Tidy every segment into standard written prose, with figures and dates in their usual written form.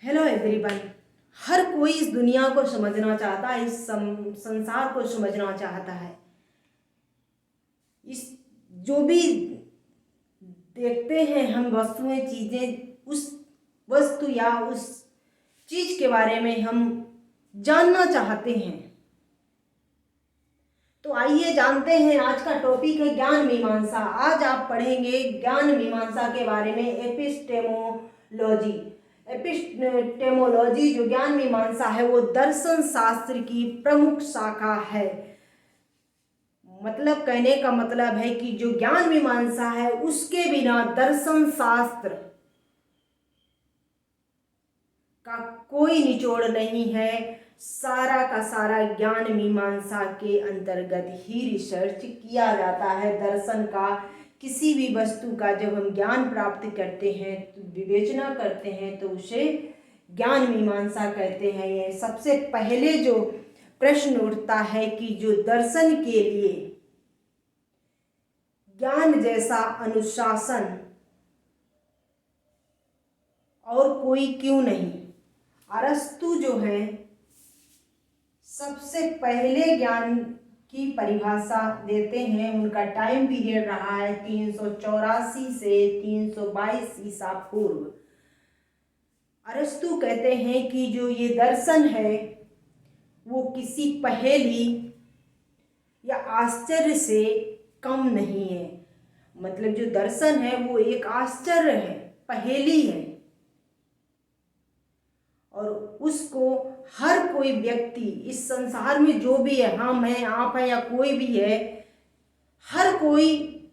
Hello everyone. हर कोई इस दुनिया को समझना चाहता है, इस संसार को समझना चाहता है। इस जो भी देखते हैं हम वस्तुएं, चीज़ें, उस वस्तु या उस चीज़ के बारे में हम जानना चाहते हैं। तो आइए जानते हैं। आज का टॉपिक है ज्ञान मीमांसा। आज आप पढ़ेंगे ज्ञान मीमांसा के बारे में, एपिस्टेमोलॉजी। एपिस्टेमोलॉजी जो ज्ञान मीमांसा है वो दर्शन शास्त्र की प्रमुख शाखा है। मतलब कहने का मतलब है कि जो ज्ञान मीमांसा है उसके बिना दर्शन शास्त्र का कोई निचोड़ नहीं है। सारा का सारा ज्ञान मीमांसा के अंतर्गत ही रिसर्च किया जाता है। दर्शन का, किसी भी वस्तु का जब हम ज्ञान प्राप्त करते हैं, तो विवेचना करते हैं, तो उसे ज्ञान मीमांसा कहते हैं। ये सबसे पहले जो प्रश्न उठता है कि जो दर्शन के लिए ज्ञान जैसा अनुशासन और कोई क्यों नहीं। अरस्तु जो है सबसे पहले ज्ञान की परिभाषा देते हैं। उनका टाइम पीरियड रहा है 384 से 322 ईसा पूर्व। अरस्तु कहते हैं कि जो ये दर्शन है वो किसी पहेली या आश्चर्य से कम नहीं है। मतलब जो दर्शन है वो एक आश्चर्य है, पहेली है, और उसको हर कोई व्यक्ति इस संसार में जो भी है, हम हैं, आप हैं या कोई भी है, हर कोई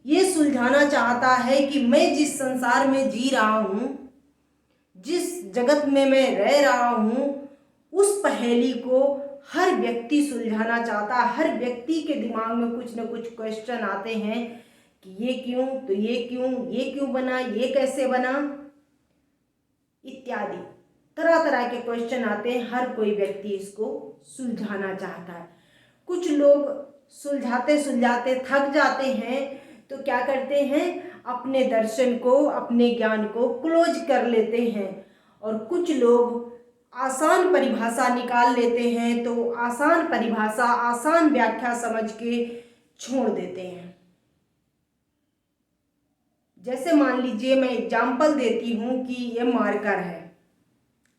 ये सुलझाना चाहता है कि मैं जिस संसार में जी रहा हूँ, जिस जगत में मैं रह रहा हूँ, उस पहेली को हर व्यक्ति सुलझाना चाहता है। हर व्यक्ति के दिमाग में कुछ न कुछ क्वेश्चन आते हैं कि ये क्यों, तो ये क्यों बना, ये कैसे बना, इत्यादि तरह तरह के क्वेश्चन आते हैं। हर कोई व्यक्ति इसको सुलझाना चाहता है। कुछ लोग सुलझाते सुलझाते थक जाते हैं तो क्या करते हैं, अपने दर्शन को, अपने ज्ञान को क्लोज कर लेते हैं। और कुछ लोग आसान परिभाषा निकाल लेते हैं, तो आसान परिभाषा, आसान व्याख्या समझ के छोड़ देते हैं। जैसे मान लीजिए, मैं एग्जाम्पल देती हूँ कि ये मार्कर है।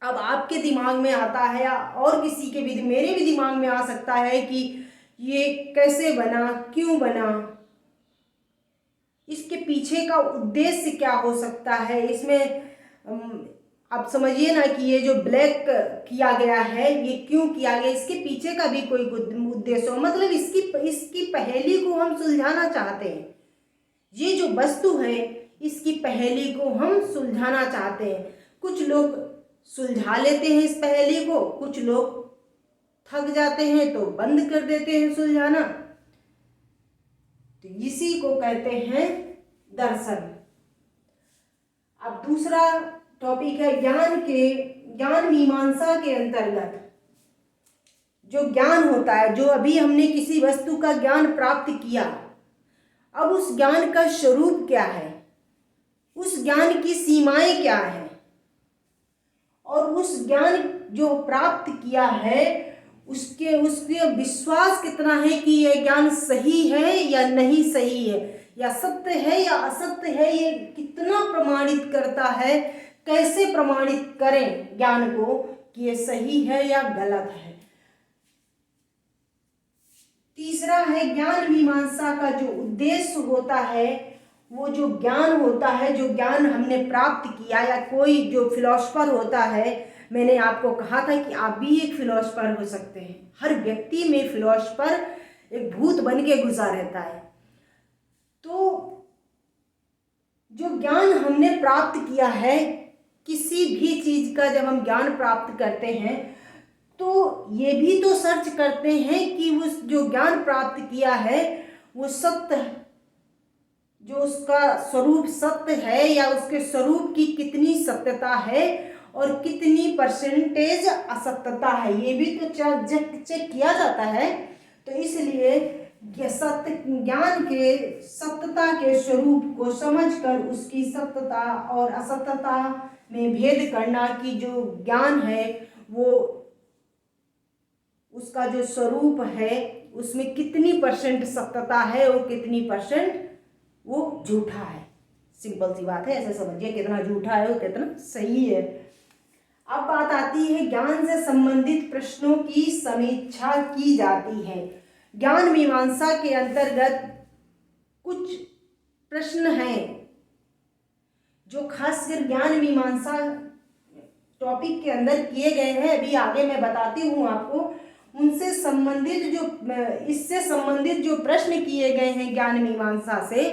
अब आपके दिमाग में आता है या और किसी के भी, मेरे भी दिमाग में आ सकता है कि ये कैसे बना, क्यों बना, इसके पीछे का उद्देश्य क्या हो सकता है। इसमें आप समझिए ना कि ये जो ब्लैक किया गया है ये क्यों किया गया, इसके पीछे का भी कोई उद्देश्य हो। मतलब इसकी पहेली को हम सुलझाना चाहते हैं। ये जो वस्तु है इसकी पहेली को हम सुलझाना चाहते हैं। कुछ लोग सुलझा लेते हैं इस पहेली को, कुछ लोग थक जाते हैं तो बंद कर देते हैं सुलझाना। तो इसी को कहते हैं दर्शन। अब दूसरा टॉपिक है ज्ञान मीमांसा के अंतर्गत जो ज्ञान होता है, जो अभी हमने किसी वस्तु का ज्ञान प्राप्त किया, अब उस ज्ञान का स्वरूप क्या है, उस ज्ञान की सीमाएं क्या है, और उस ज्ञान जो प्राप्त किया है उसके विश्वास कितना है कि यह ज्ञान सही है या नहीं सही है, या सत्य है या असत्य है, ये कितना प्रमाणित करता है। कैसे प्रमाणित करें ज्ञान को कि ये सही है या गलत है। तीसरा है ज्ञान मीमांसा का जो उद्देश्य होता है, वो जो ज्ञान होता है, जो ज्ञान हमने प्राप्त किया, या कोई जो फिलोसफर होता है, मैंने आपको कहा था कि आप भी एक फिलोसफर हो सकते हैं। हर व्यक्ति में फिलोसफर एक भूत बन के घुसा रहता है। तो जो ज्ञान हमने प्राप्त किया है, किसी भी चीज का जब हम ज्ञान प्राप्त करते हैं तो ये भी तो सर्च करते हैं कि उस जो ज्ञान प्राप्त किया है वो सत्य, जो उसका स्वरूप सत्य है, या उसके स्वरूप की कितनी सत्यता है और कितनी परसेंटेज असत्यता है, ये भी तो चेक किया जाता है। तो इसलिए ज्ञान के सत्यता के स्वरूप को समझकर उसकी सत्यता और असत्यता में भेद करना कि जो ज्ञान है वो उसका जो स्वरूप है उसमें कितनी परसेंट सत्यता है और कितनी परसेंट वो झूठा है। सिंपल सी बात है, ऐसे समझिए कितना झूठा है और कितना सही है। अब बात आती है ज्ञान से संबंधित प्रश्नों की समीक्षा की जाती है। ज्ञान मीमांसा के अंतर्गत कुछ प्रश्न हैं जो खासकर ज्ञान मीमांसा टॉपिक के अंदर किए गए हैं, अभी आगे मैं बताती हूँ आपको। उनसे संबंधित जो इससे संबंधित जो प्रश्न किए गए हैं ज्ञान मीमांसा से,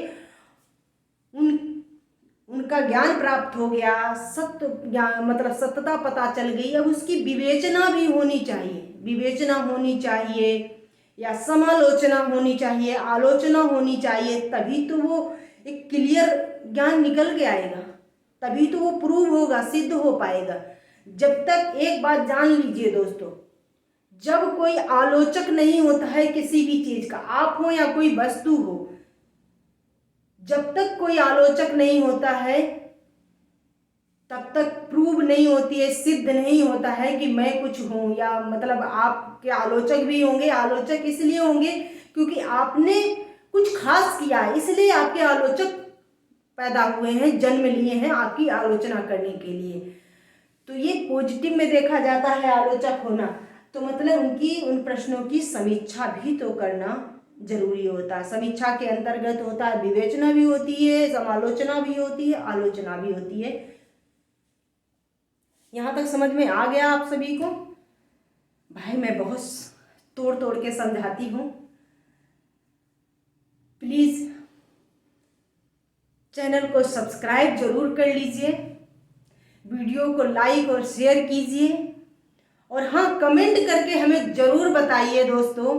उनका ज्ञान प्राप्त हो गया, सत्य ज्ञान मतलब सत्यता पता चल गई। अब उसकी विवेचना भी होनी चाहिए, विवेचना होनी चाहिए या समालोचना होनी चाहिए, आलोचना होनी चाहिए, तभी तो वो एक क्लियर ज्ञान निकल के आएगा, तभी तो वो प्रूव होगा, सिद्ध हो पाएगा। जब तक एक बात जान लीजिए दोस्तों, जब कोई आलोचक नहीं होता है किसी भी चीज का, आप हो या कोई वस्तु हो, जब तक कोई आलोचक नहीं होता है तब तक प्रूव नहीं होती है, सिद्ध नहीं होता है कि मैं कुछ हूं। या मतलब आपके आलोचक भी होंगे, आलोचक इसलिए होंगे क्योंकि आपने कुछ खास किया है, इसलिए आपके आलोचक पैदा हुए हैं, जन्म लिए हैं आपकी आलोचना करने के लिए। तो ये पॉजिटिव में देखा जाता है आलोचक होना, तो मतलब उनकी उन प्रश्नों की समीक्षा भी तो करना जरूरी होता है। समीक्षा के अंतर्गत होता है विवेचना भी होती है, समालोचना भी होती है, आलोचना भी होती है। यहाँ तक समझ में आ गया आप सभी को? भाई मैं बहुत तोड़ तोड़ के समझाती हूँ, प्लीज चैनल को सब्सक्राइब जरूर कर लीजिए, वीडियो को लाइक और शेयर कीजिए, और हाँ कमेंट करके हमें जरूर बताइए दोस्तों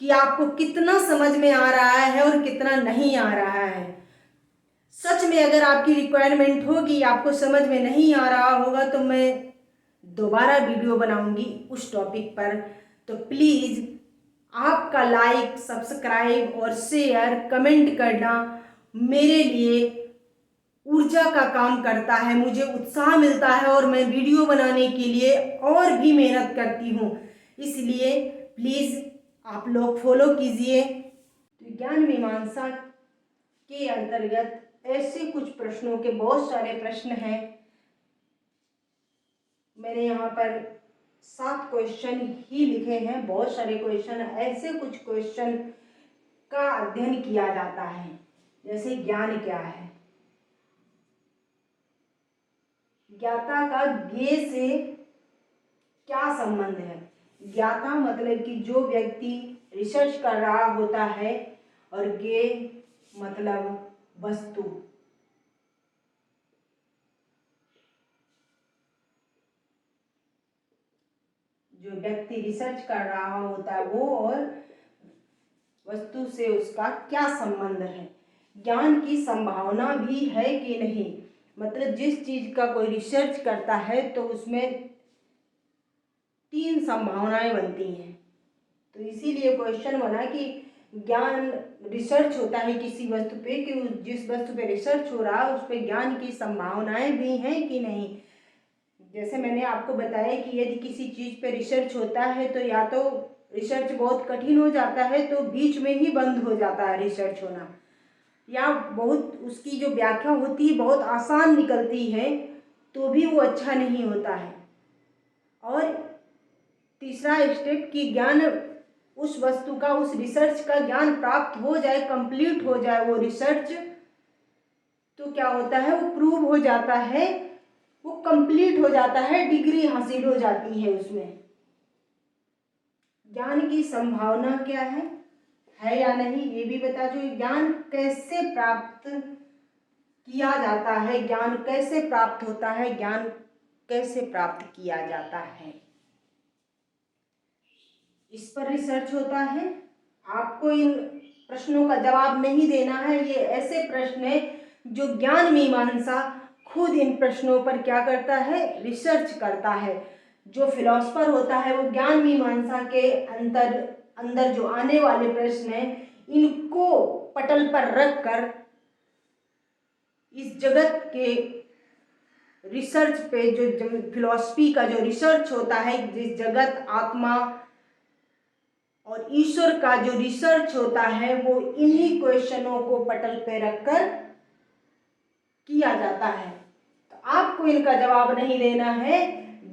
कि आपको कितना समझ में आ रहा है और कितना नहीं आ रहा है। सच में अगर आपकी रिक्वायरमेंट होगी, आपको समझ में नहीं आ रहा होगा, तो मैं दोबारा वीडियो बनाऊंगी उस टॉपिक पर। तो प्लीज़ आपका लाइक, सब्सक्राइब और शेयर, कमेंट करना मेरे लिए ऊर्जा का काम करता है, मुझे उत्साह मिलता है और मैं वीडियो बनाने के लिए और भी मेहनत करती हूँ। इसलिए प्लीज़ आप लोग फॉलो कीजिए। तो ज्ञान मीमांसा के अंतर्गत ऐसे कुछ प्रश्नों के बहुत सारे प्रश्न हैं। मैंने यहाँ पर 7 क्वेश्चन ही लिखे हैं, बहुत सारे क्वेश्चन, ऐसे कुछ क्वेश्चन का अध्ययन किया जाता है। जैसे ज्ञान क्या है, ज्ञाता का ज्ञेय से क्या संबंध है। ज्ञाता मतलब कि जो व्यक्ति रिसर्च कर रहा होता है, और ज्ञेय मतलब वस्तु। जो व्यक्ति रिसर्च कर रहा होता है वो और वस्तु से उसका क्या संबंध है। ज्ञान की संभावना भी है कि नहीं, मतलब जिस चीज का कोई रिसर्च करता है तो उसमें 3 संभावनाएं बनती हैं। तो इसीलिए क्वेश्चन बना कि ज्ञान रिसर्च होता है किसी वस्तु पे, कि जिस वस्तु पे रिसर्च हो रहा है उस पे ज्ञान की संभावनाएं भी हैं कि नहीं। जैसे मैंने आपको बताया कि यदि किसी चीज पे रिसर्च होता है तो या तो रिसर्च बहुत कठिन हो जाता है, तो बीच में ही बंद हो जाता है रिसर्च होना, या बहुत उसकी जो व्याख्या होती है बहुत आसान निकलती है, तो भी वो अच्छा नहीं होता है। और तीसरा स्टेप कि ज्ञान उस वस्तु का, उस रिसर्च का ज्ञान प्राप्त हो जाए, कंप्लीट हो जाए वो रिसर्च, तो क्या होता है वो प्रूव हो जाता है, वो कंप्लीट हो जाता है, डिग्री हासिल हो जाती है उसमें। ज्ञान की संभावना क्या है या नहीं ये भी बता दो। ज्ञान कैसे प्राप्त किया जाता है, ज्ञान कैसे प्राप्त होता है, ज्ञान कैसे प्राप्त किया जाता है, इस पर रिसर्च होता है। आपको इन प्रश्नों का जवाब नहीं देना है, ये ऐसे प्रश्न है जो ज्ञान मीमांसा खुद इन प्रश्नों पर क्या करता है, रिसर्च करता है। जो फिलोसफर होता है वो ज्ञान मीमांसा के अंदर जो आने वाले प्रश्न हैं इनको पटल पर रख कर इस जगत के रिसर्च पे, जो फिलॉसफी का जो रिसर्च होता है, जिस जगत, आत्मा और ईश्वर का जो रिसर्च होता है, वो इन्हीं क्वेश्चनों को पटल पे रखकर किया जाता है। तो आपको इनका जवाब नहीं देना है,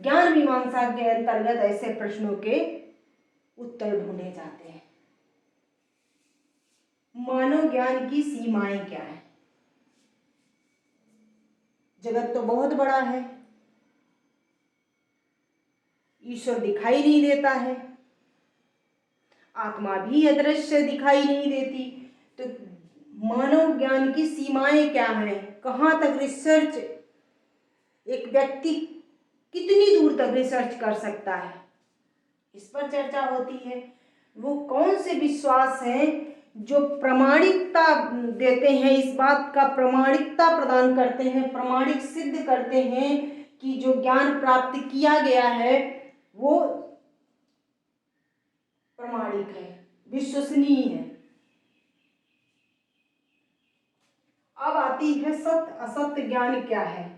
ज्ञान मीमांसा के अंतर्गत ऐसे प्रश्नों के उत्तर ढूंढे जाते हैं। मानव ज्ञान की सीमाएं क्या है? जगत तो बहुत बड़ा है, ईश्वर दिखाई नहीं देता है, आत्मा भी अदृश्य दिखाई नहीं देती, तो मानव ज्ञान की सीमाएं क्या हैं? कहाँ तक रिसर्च, एक व्यक्ति कितनी दूर तक रिसर्च कर सकता है, इस पर चर्चा होती है। वो कौन से विश्वास हैं जो प्रमाणिकता देते हैं, इस बात का प्रमाणिकता प्रदान करते हैं, प्रमाणिक सिद्ध करते हैं कि जो ज्ञान प्राप्त किया गया है वो प्रमाणिक है, विश्वसनीय है। अब आती है सत्य असत्य ज्ञान क्या है।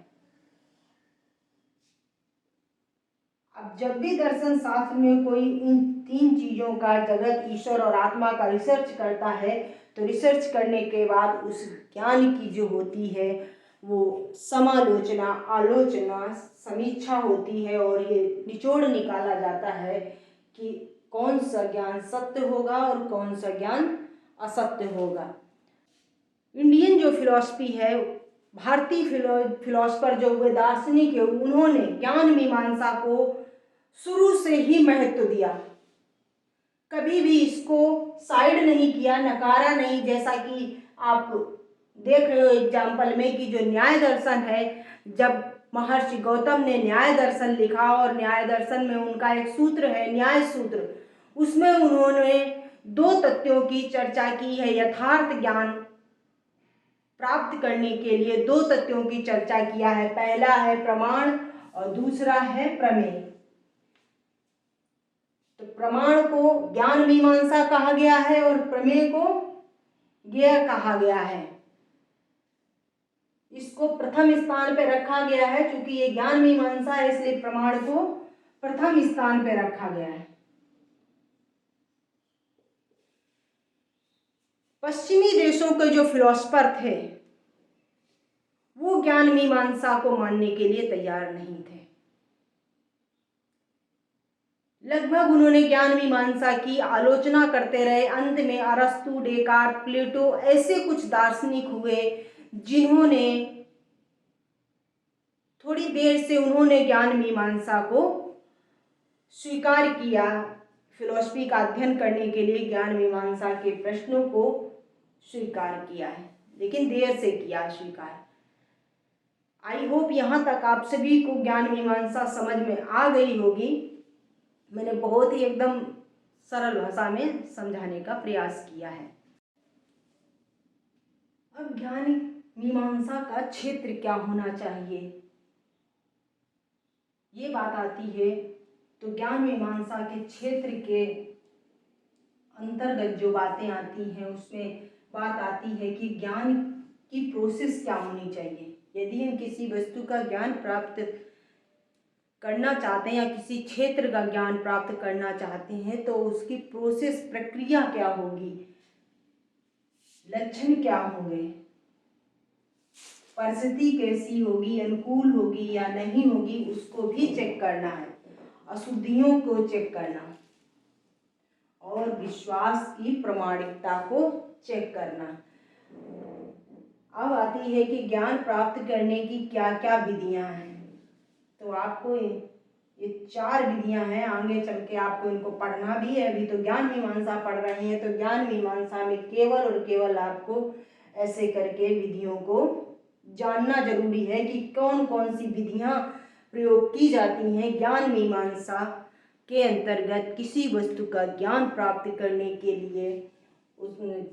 अब जब भी दर्शन शास्त्र में कोई इन तीन चीजों का, जगत, ईश्वर और आत्मा का रिसर्च करता है, तो रिसर्च करने के बाद उस ज्ञान की जो होती है वो समालोचना, आलोचना, समीक्षा होती है और ये निचोड़ निकाला जाता है कि कौन सा ज्ञान सत्य होगा और कौन सा ज्ञान असत्य होगा। इंडियन जो फिलॉसफी है, भारतीय फिलॉसफर जो हुए, दार्शनिक है, उन्होंने ज्ञान मीमांसा को शुरू से ही महत्व दिया, कभी भी इसको साइड नहीं किया, नकारा नहीं। जैसा कि आप देख रहे हो एग्जाम्पल में कि जो न्याय दर्शन है, जब महर्षि गौतम ने न्याय दर्शन लिखा और न्याय दर्शन में उनका एक सूत्र है न्याय सूत्र, उसमें उन्होंने दो तथ्यों की चर्चा की है। यथार्थ ज्ञान प्राप्त करने के लिए दो तथ्यों की चर्चा किया है, पहला है प्रमाण और दूसरा है प्रमेय। तो प्रमाण को ज्ञान मीमांसा कहा गया है और प्रमेय को ज्ञेय कहा गया है। इसको प्रथम स्थान पे रखा गया है, क्योंकि ये ज्ञान मीमांसा है इसलिए प्रमाण को प्रथम स्थान पे रखा गया है। पश्चिमी देशों के जो फिलोसफर थे वो ज्ञान मीमांसा को मानने के लिए तैयार नहीं थे। लगभग उन्होंने ज्ञान मीमांसा की आलोचना करते रहे। अंत में अरस्तु, डेकार्त, प्लेटो ऐसे कुछ दार्शनिक हुए जिन्होंने थोड़ी देर से उन्होंने ज्ञान मीमांसा को स्वीकार किया, फिलॉसफी का अध्ययन करने के लिए ज्ञान मीमांसा के प्रश्नों को स्वीकार किया है, लेकिन देर से किया स्वीकार। आई होप यहाँ तक आप सभी को ज्ञान मीमांसा समझ में आ गई होगी। मैंने बहुत ही एकदम सरल भाषा में समझाने का प्रयास किया है। अब ज्ञान मीमांसा का क्षेत्र क्या होना चाहिए, ये बात आती है। तो ज्ञान मीमांसा के क्षेत्र के अंतर्गत जो बातें आती हैं उसमें बात आती है कि ज्ञान की प्रोसेस क्या होनी चाहिए। यदि हम किसी वस्तु का ज्ञान प्राप्त करना चाहते हैं या किसी क्षेत्र का ज्ञान प्राप्त करना चाहते हैं तो उसकी प्रोसेस, प्रक्रिया क्या होगी, लक्षण क्या होंगे, परिस्थिति कैसी होगी, अनुकूल होगी या नहीं होगी, उसको भी चेक करना है, अशुद्धियों को चेक करना और विश्वास की प्रामाणिकता को चेक करना। अब आती है कि ज्ञान प्राप्त करने की क्या क्या विधियां हैं। तो आपको ये चार विधियां हैं, आगे चल के आपको इनको पढ़ना भी है। अभी तो ज्ञान मीमांसा पढ़ रहे हैं, तो ज्ञान मीमांसा में केवल और केवल आपको ऐसे करके विधियों को जानना जरूरी है कि कौन कौन सी विधियां प्रयोग की जाती हैं ज्ञान मीमांसा के अंतर्गत किसी वस्तु का ज्ञान प्राप्त करने के लिए। उसमें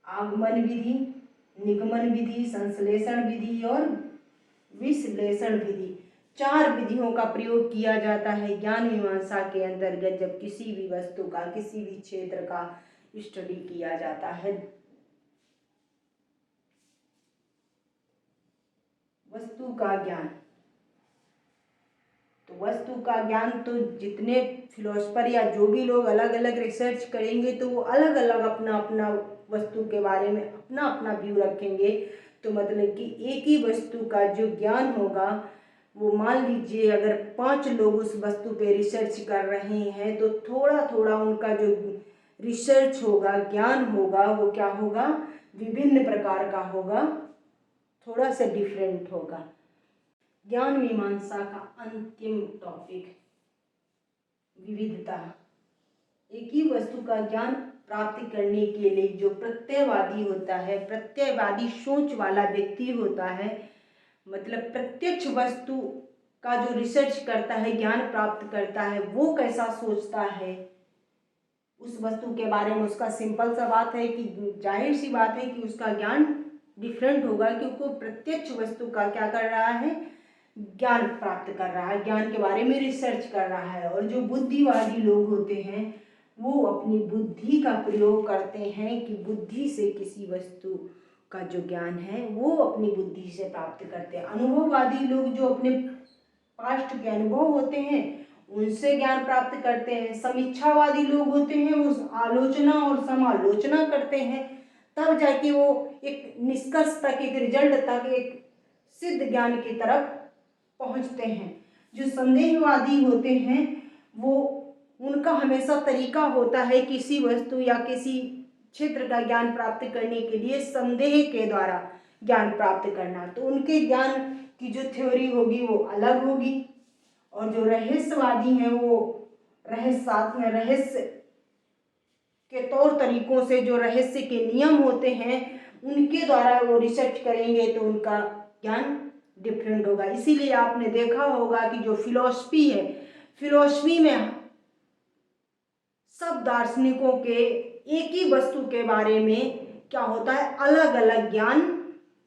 आगमन विधि, निगमन विधि, संश्लेषण विधि और विश्लेषण विधि, चार विधियों का प्रयोग किया जाता है ज्ञान मीमांसा के अंतर्गत जब किसी भी वस्तु का, किसी भी क्षेत्र का स्टडी किया जाता है। वस्तु का ज्ञान। तो वस्तु का ज्ञान तो जितने फिलोसफर या जो भी लोग अलग अलग रिसर्च करेंगे तो वो अलग अलग अपना अपना वस्तु के बारे में अपना अपना व्यू रखेंगे। तो मतलब कि एक ही वस्तु का जो ज्ञान होगा वो मान लीजिए अगर 5 लोग उस वस्तु पे रिसर्च कर रहे हैं तो थोड़ा थोड़ा उनका जो रिसर्च होगा, ज्ञान होगा, वो क्या होगा, विभिन्न प्रकार का होगा, थोड़ा सा डिफरेंट होगा। ज्ञान मीमांसा का अंतिम टॉपिक विविधता। एक ही वस्तु का ज्ञान प्राप्त करने के लिए जो प्रत्ययवादी होता है, प्रत्ययवादी सोच वाला व्यक्ति होता है, मतलब प्रत्यक्ष वस्तु का जो रिसर्च करता है, ज्ञान प्राप्त करता है, वो कैसा सोचता है उस वस्तु के बारे में। उसका सिंपल सा बात है कि जाहिर सी बात है कि उसका ज्ञान डिफरेंट होगा, क्योंकि वो प्रत्यक्ष वस्तु का क्या कर रहा है, ज्ञान प्राप्त कर रहा है, ज्ञान के बारे में रिसर्च कर रहा है। और जो बुद्धिवादी लोग होते हैं वो अपनी बुद्धि का प्रयोग करते हैं कि बुद्धि से किसी वस्तु का जो ज्ञान है वो अपनी बुद्धि से प्राप्त करते हैं। अनुभववादी लोग जो अपने पास्ट के अनुभव होते हैं उनसे ज्ञान प्राप्त करते हैं। समीक्षावादी लोग होते हैं वो आलोचना और समालोचना करते हैं, तब जाके वो एक निष्कर्ष तक, एक रिजल्ट तक, एक सिद्ध ज्ञान की तरफ पहुंचते हैं। जो संदेहवादी होते हैं वो उनका हमेशा तरीका होता है किसी वस्तु या किसी क्षेत्र का ज्ञान प्राप्त करने के लिए संदेह के द्वारा ज्ञान प्राप्त करना। तो उनके ज्ञान की जो थ्योरी होगी वो अलग होगी। और जो रहस्यवादी हैं वो रहस्य के तौर तरीकों से, जो रहस्य के नियम होते हैं उनके द्वारा वो रिसर्च करेंगे तो उनका ज्ञान डिफरेंट होगा। इसीलिए आपने देखा होगा कि जो फिलॉसफी है, फिलॉसफी में सब दार्शनिकों के एक ही वस्तु के बारे में क्या होता है, अलग अलग ज्ञान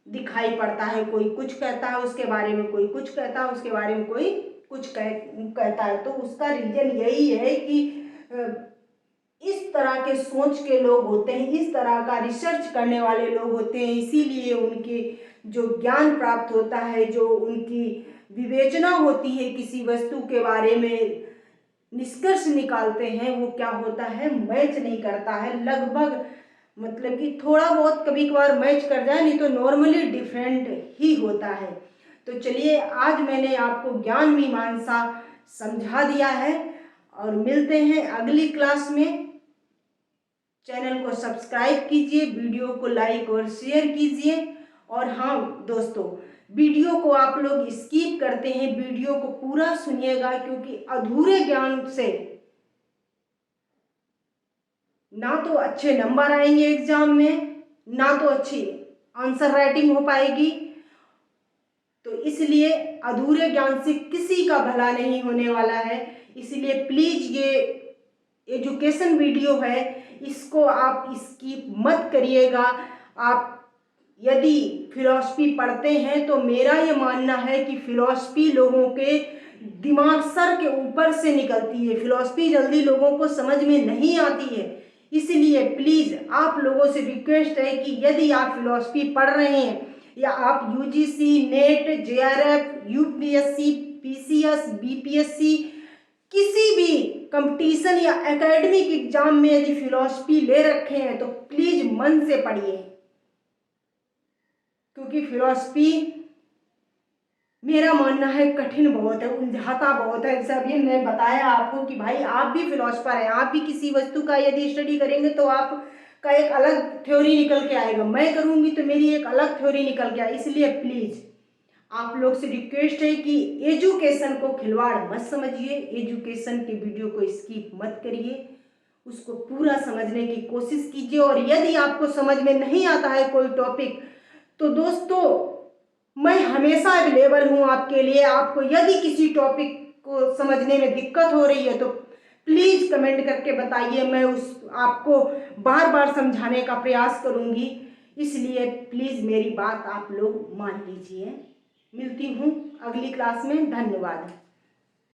दिखाई पड़ता है। कोई कुछ कहता है उसके बारे में, कोई कुछ कहता है उसके बारे में, कोई कुछ कहता है। तो उसका रीजन यही है कि इस तरह के सोच के लोग होते हैं, इस तरह का रिसर्च करने वाले लोग होते हैं, इसीलिए उनके जो ज्ञान प्राप्त होता है, जो उनकी विवेचना होती है किसी वस्तु के बारे में, निष्कर्ष निकालते हैं, वो क्या होता है, मैच नहीं करता है। लगभग मतलब कि थोड़ा बहुत कभी कभार मैच कर जाए, नहीं तो नॉर्मली डिफरेंट ही होता है। तो चलिए आज मैंने आपको ज्ञान मीमांसा समझा दिया है और मिलते हैं अगली क्लास में। चैनल को सब्सक्राइब कीजिए, वीडियो को लाइक और शेयर कीजिए। और हाँ दोस्तों, वीडियो को आप लोग स्किप करते हैं, वीडियो को पूरा सुनिएगा, क्योंकि अधूरे ज्ञान से ना तो अच्छे नंबर आएंगे एग्जाम में, ना तो अच्छी आंसर राइटिंग हो पाएगी। तो इसलिए अधूरे ज्ञान से किसी का भला नहीं होने वाला है। इसलिए प्लीज ये एजुकेशन वीडियो है, इसको आप स्किप मत करिएगा। आप यदि फिलॉसफी पढ़ते हैं तो मेरा ये मानना है कि फिलॉसफी लोगों के दिमाग सर के ऊपर से निकलती है, फिलॉसफी जल्दी लोगों को समझ में नहीं आती है। इसलिए प्लीज़ आप लोगों से रिक्वेस्ट है कि यदि आप फिलॉसफी पढ़ रहे हैं या आप UGC, net, JRF, UPSC, PCS, BPSC, किसी भी कंपटीशन या एकेडमिक एग्जाम में यदि फिलॉसफी ले रखे हैं तो प्लीज मन से पढ़िए, क्योंकि फिलॉसफी मेरा मानना है कठिन बहुत है, उलझाता बहुत है। जैसे अभी मैंने बताया आपको कि भाई आप भी फिलॉसफर हैं, आप भी किसी वस्तु का यदि स्टडी करेंगे तो आपका एक अलग थ्योरी निकल के आएगा, मैं करूँगी तो मेरी एक अलग थ्योरी निकल के आएगी। इसलिए प्लीज़ आप लोग से रिक्वेस्ट है कि एजुकेशन को खिलवाड़ मत समझिए, एजुकेशन के वीडियो को स्किप मत करिए, उसको पूरा समझने की कोशिश कीजिए। और यदि आपको समझ में नहीं आता है कोई टॉपिक तो दोस्तों मैं हमेशा अवेलेबल हूँ आपके लिए। आपको यदि किसी टॉपिक को समझने में दिक्कत हो रही है तो प्लीज़ कमेंट करके बताइए, मैं आपको बार बार समझाने का प्रयास करूँगी। इसलिए प्लीज़ मेरी बात आप लोग मान लीजिए। मिलती हूँ अगली क्लास में। धन्यवाद।